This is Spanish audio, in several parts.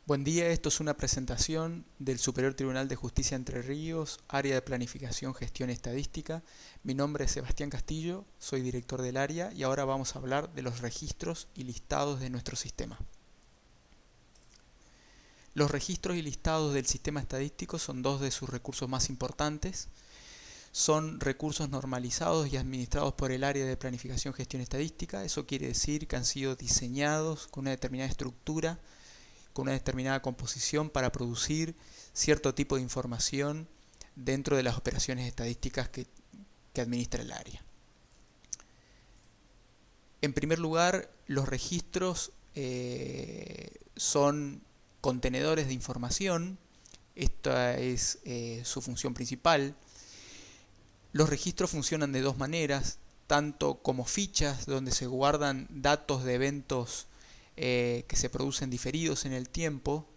Buen día, esto es una presentación del Superior Tribunal de Justicia Entre Ríos, área de planificación, gestión estadística. Mi nombre es Sebastián Castillo, soy director del área y ahora vamos a hablar de los registros y listados de nuestro sistema. Los registros y listados del sistema estadístico son dos de sus recursos más importantes. Son recursos normalizados y administrados por el área de planificación, gestión estadística. Eso quiere decir que han sido diseñados con una determinada estructura, con una determinada composición para producir cierto tipo de información dentro de las operaciones estadísticas que administra el área. En primer lugar, los registros son contenedores de información. Esta es su función principal. Los registros funcionan de dos maneras, tanto como fichas donde se guardan datos de eventos que se producen diferidos en el tiempo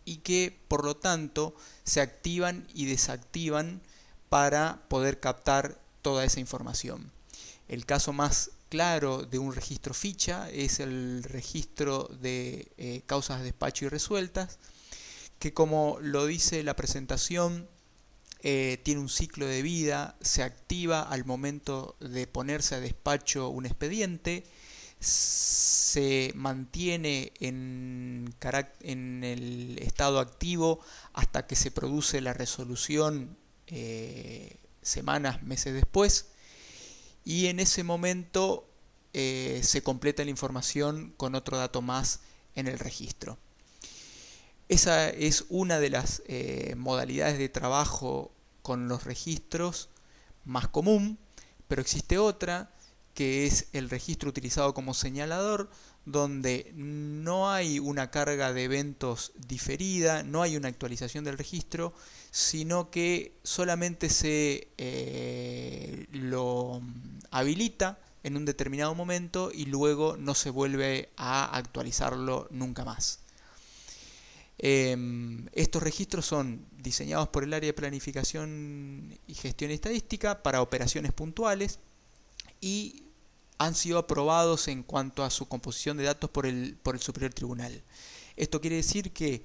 y que por lo tanto se activan y desactivan para poder captar toda esa información. El caso más claro de un registro ficha es el registro de causas de despacho y resueltas, que como lo dice la presentación, tiene un ciclo de vida, se activa al momento de ponerse a despacho un expediente, se mantiene en el estado activo hasta que se produce la resolución semanas, meses después, y en ese momento se completa la información con otro dato más en el registro. Esa es una de las modalidades de trabajo con los registros más común, pero existe otra que es el registro utilizado como señalador, donde no hay una carga de eventos diferida, no hay una actualización del registro, sino que solamente se lo habilita en un determinado momento y luego no se vuelve a actualizarlo nunca más. Estos registros son diseñados por el área de planificación y gestión estadística para operaciones puntuales y han sido aprobados en cuanto a su composición de datos por el Superior Tribunal. Esto quiere decir que,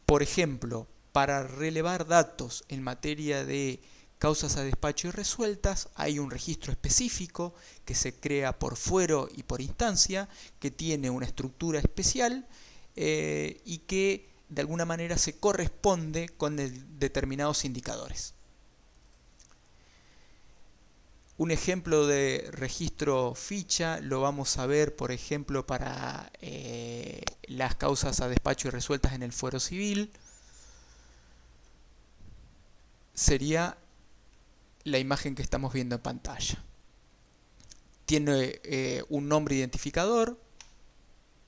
por ejemplo, para relevar datos en materia de causas a despacho y resueltas, hay un registro específico que se crea por fuero y por instancia, que tiene una estructura especial y que de alguna manera se corresponde con determinados indicadores. Un ejemplo de registro ficha lo vamos a ver, por ejemplo, para las causas a despacho y resueltas en el fuero civil. Sería la imagen que estamos viendo en pantalla. Tiene un nombre identificador,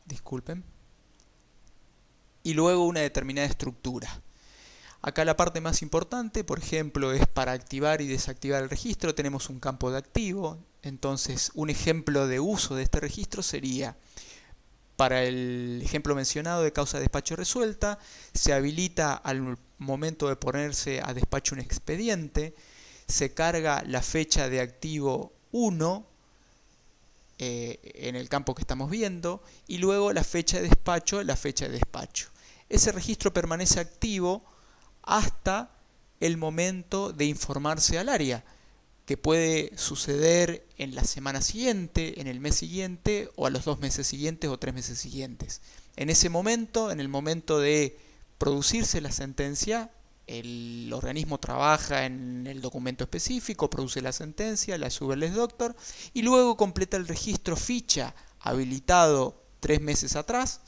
disculpen, y luego una determinada estructura. Acá la parte más importante, por ejemplo, es para activar y desactivar el registro. Tenemos un campo de activo. Entonces, un ejemplo de uso de este registro sería, para el ejemplo mencionado de causa de despacho resuelta, se habilita al momento de ponerse a despacho un expediente, se carga la fecha de activo 1 en el campo que estamos viendo, y luego la fecha de despacho, Ese registro permanece activo hasta el momento de informarse al área, que puede suceder en la semana siguiente, en el mes siguiente, o a los 2 meses siguientes o 3 meses siguientes. En ese momento, en el momento de producirse la sentencia, el organismo trabaja en el documento específico, produce la sentencia, la sube al doctor y luego completa el registro ficha habilitado 3 meses atrás,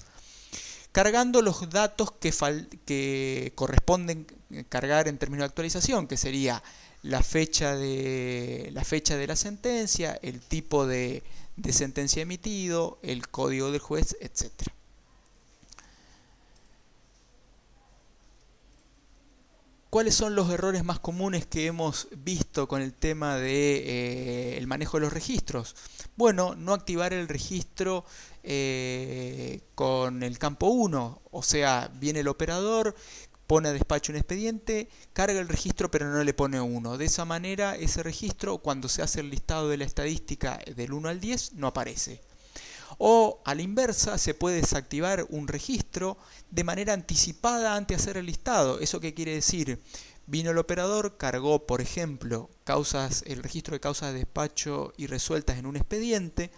cargando los datos que corresponden cargar en términos de actualización, que sería la fecha de la sentencia, el tipo de sentencia emitido, el código del juez, etc. ¿Cuáles son los errores más comunes que hemos visto con el tema de el manejo de los registros? Bueno, no activar el registro con el campo 1, o sea, viene el operador, pone a despacho un expediente, carga el registro pero no le pone 1. De esa manera ese registro, cuando se hace el listado de la estadística del 1 al 10, no aparece. O a la inversa, se puede desactivar un registro de manera anticipada antes de hacer el listado. ¿Eso qué quiere decir? Vino el operador, cargó, por ejemplo, el registro de causas de despacho irresueltas en un expediente.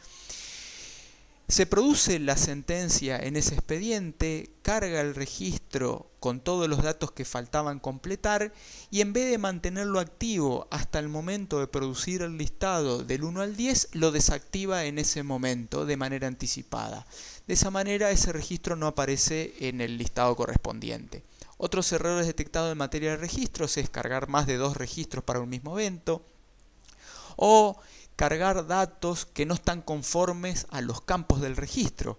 Se produce la sentencia en ese expediente, carga el registro con todos los datos que faltaban completar y en vez de mantenerlo activo hasta el momento de producir el listado del 1 al 10, lo desactiva en ese momento de manera anticipada. De esa manera ese registro no aparece en el listado correspondiente. Otros errores detectados en materia de registros es cargar más de 2 registros para un mismo evento o cargar datos que no están conformes a los campos del registro.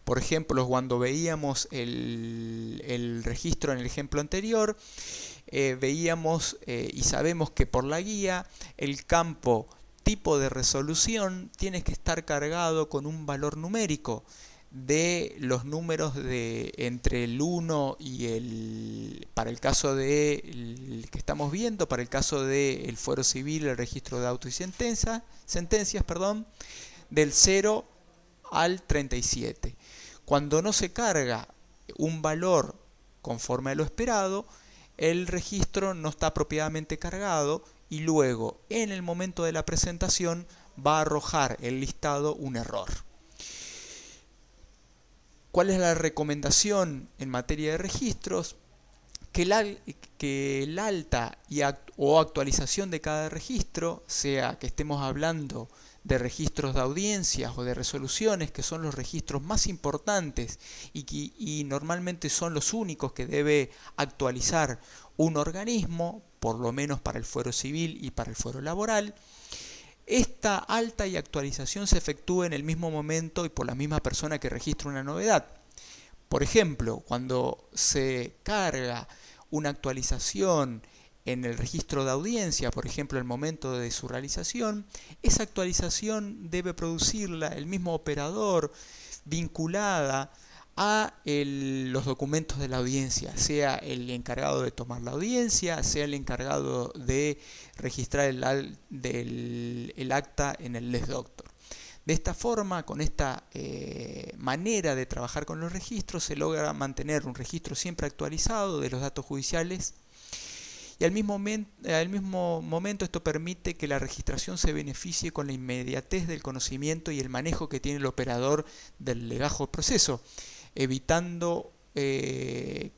Por ejemplo, cuando veíamos el registro en el ejemplo anterior, veíamos y sabemos que por la guía el campo tipo de resolución tiene que estar cargado con un valor numérico de los números de entre el 1 y para el caso de el que estamos viendo, para el caso del fuero civil, el registro de auto y sentencias, del 0 al 37. Cuando no se carga un valor conforme a lo esperado, el registro no está apropiadamente cargado y luego en el momento de la presentación va a arrojar el listado un error. ¿Cuál es la recomendación en materia de registros? Que el alta o actualización de cada registro, sea que estemos hablando de registros de audiencias o de resoluciones, que son los registros más importantes y normalmente son los únicos que debe actualizar un organismo, por lo menos para el fuero civil y para el fuero laboral, esta alta y actualización se efectúa en el mismo momento y por la misma persona que registra una novedad. Por ejemplo, cuando se carga una actualización en el registro de audiencia, por ejemplo, el momento de su realización, esa actualización debe producirla el mismo operador vinculada a los documentos de la audiencia, sea el encargado de tomar la audiencia, sea el encargado de registrar el acta en el Lex Doctor. De esta forma, con esta manera de trabajar con los registros, se logra mantener un registro siempre actualizado de los datos judiciales y al mismo momento esto permite que la registración se beneficie con la inmediatez del conocimiento y el manejo que tiene el operador del legajo proceso, evitando que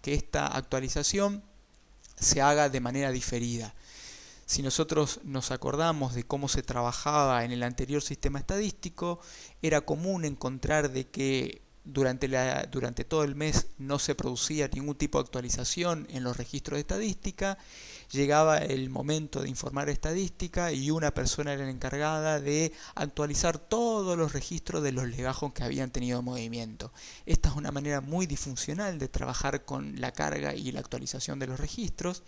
esta actualización se haga de manera diferida. Si nosotros nos acordamos de cómo se trabajaba en el anterior sistema estadístico, era común encontrar de que durante todo el mes no se producía ningún tipo de actualización en los registros de estadística. Llegaba el momento de informar estadística y una persona era la encargada de actualizar todos los registros de los legajos que habían tenido movimiento. Esta es una manera muy disfuncional de trabajar con la carga y la actualización de los registros.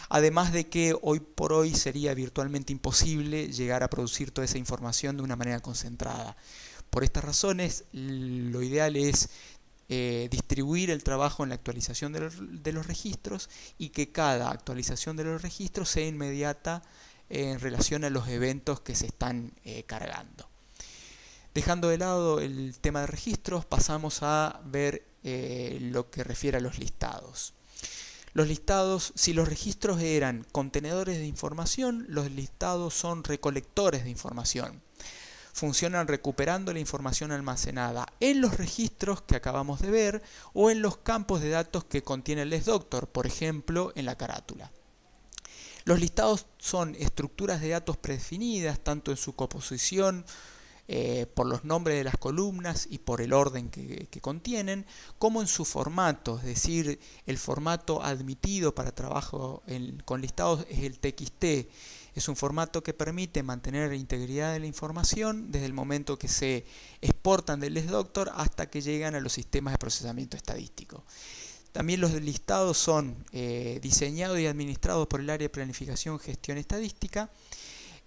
Además de que hoy por hoy sería virtualmente imposible llegar a producir toda esa información de una manera concentrada. Por estas razones, lo ideal es distribuir el trabajo en la actualización de los registros y que cada actualización de los registros sea inmediata en relación a los eventos que se están cargando. Dejando de lado el tema de registros, pasamos a ver lo que refiere a los listados. Los listados, si los registros eran contenedores de información, los listados son recolectores de información. Funcionan recuperando la información almacenada en los registros que acabamos de ver o en los campos de datos que contiene el Lex Doctor, por ejemplo, en la carátula. Los listados son estructuras de datos predefinidas, tanto en su composición, por los nombres de las columnas y por el orden que contienen, como en su formato, es decir, el formato admitido para trabajo con listados es el TXT. Es un formato que permite mantener la integridad de la información desde el momento que se exportan del Lex Doctor hasta que llegan a los sistemas de procesamiento estadístico. También los listados son diseñados y administrados por el área de planificación y gestión estadística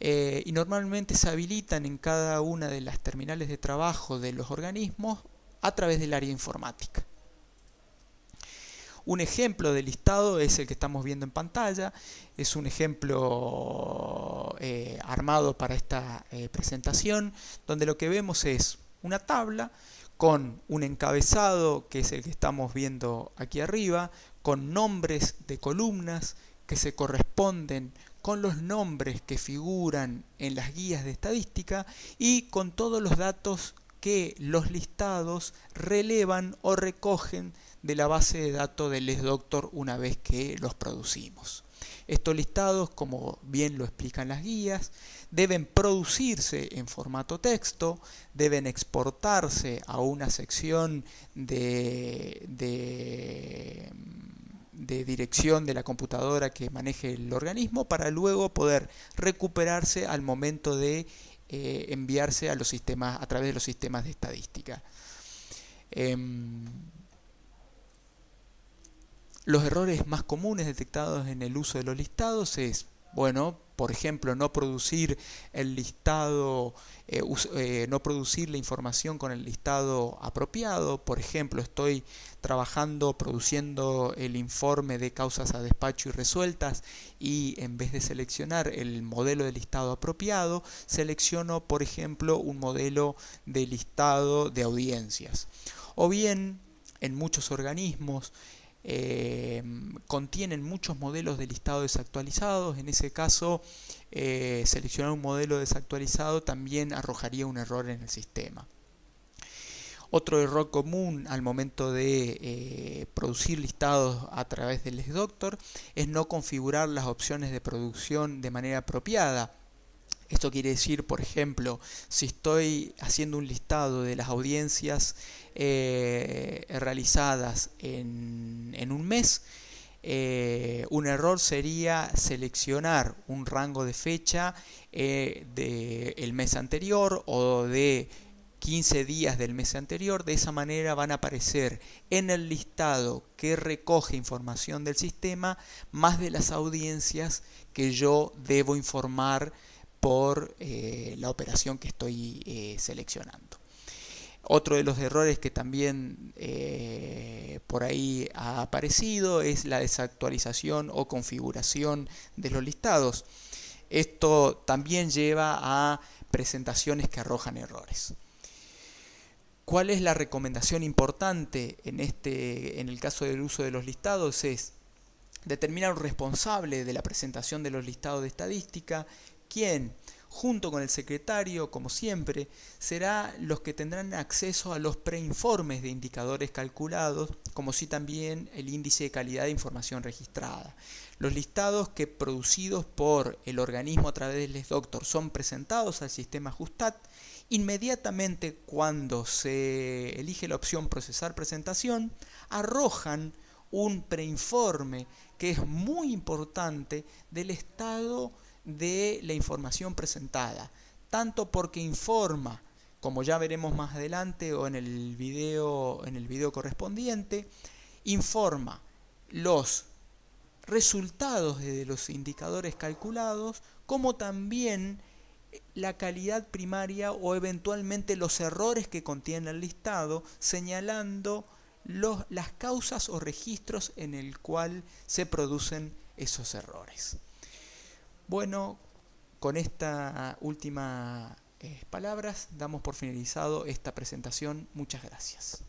y normalmente se habilitan en cada una de las terminales de trabajo de los organismos a través del área informática. Un ejemplo de listado es el que estamos viendo en pantalla. Es un ejemplo armado para esta presentación, donde lo que vemos es una tabla con un encabezado, que es el que estamos viendo aquí arriba, con nombres de columnas que se corresponden con los nombres que figuran en las guías de estadística y con todos los datos que los listados relevan o recogen de la base de datos del LesDoctor una vez que los producimos. Estos listados, como bien lo explican las guías, deben producirse en formato texto, deben exportarse a una sección de dirección de la computadora que maneje el organismo para luego poder recuperarse al momento de enviarse a los sistemas, a través de los sistemas de estadística. Los errores más comunes detectados en el uso de los listados es, bueno, por ejemplo, no producir el listado, no producir la información con el listado apropiado. Por ejemplo, estoy trabajando, produciendo el informe de causas a despacho y resueltas y en vez de seleccionar el modelo de listado apropiado, selecciono, por ejemplo, un modelo de listado de audiencias. O bien, en muchos organismos, contienen muchos modelos de listado desactualizados. En ese caso, seleccionar un modelo desactualizado también arrojaría un error en el sistema. Otro error común al momento de producir listados a través del LesDoctor es no configurar las opciones de producción de manera apropiada. Esto quiere decir, por ejemplo, si estoy haciendo un listado de las audiencias realizadas en un mes, un error sería seleccionar un rango de fecha del mes anterior o de 15 días del mes anterior. De esa manera van a aparecer en el listado que recoge información del sistema más de las audiencias que yo debo informar por la operación que estoy seleccionando. Otro de los errores que también por ahí ha aparecido es la desactualización o configuración de los listados. Esto también lleva a presentaciones que arrojan errores. ¿Cuál es la recomendación importante en el caso del uso de los listados? Es determinar un responsable de la presentación de los listados de estadística, quien, junto con el secretario, como siempre, será los que tendrán acceso a los preinformes de indicadores calculados, como sí también el índice de calidad de información registrada. Los listados que producidos por el organismo a través del LesDoctor son presentados al sistema JUSTAT. Inmediatamente cuando se elige la opción procesar presentación, arrojan un preinforme que es muy importante del estado de la información presentada, tanto porque informa, como ya veremos más adelante o en el video correspondiente, informa los resultados de los indicadores calculados, como también la calidad primaria o eventualmente los errores que contiene el listado, señalando las causas o registros en el cual se producen esos errores. Bueno, con estas últimas palabras damos por finalizado esta presentación. Muchas gracias.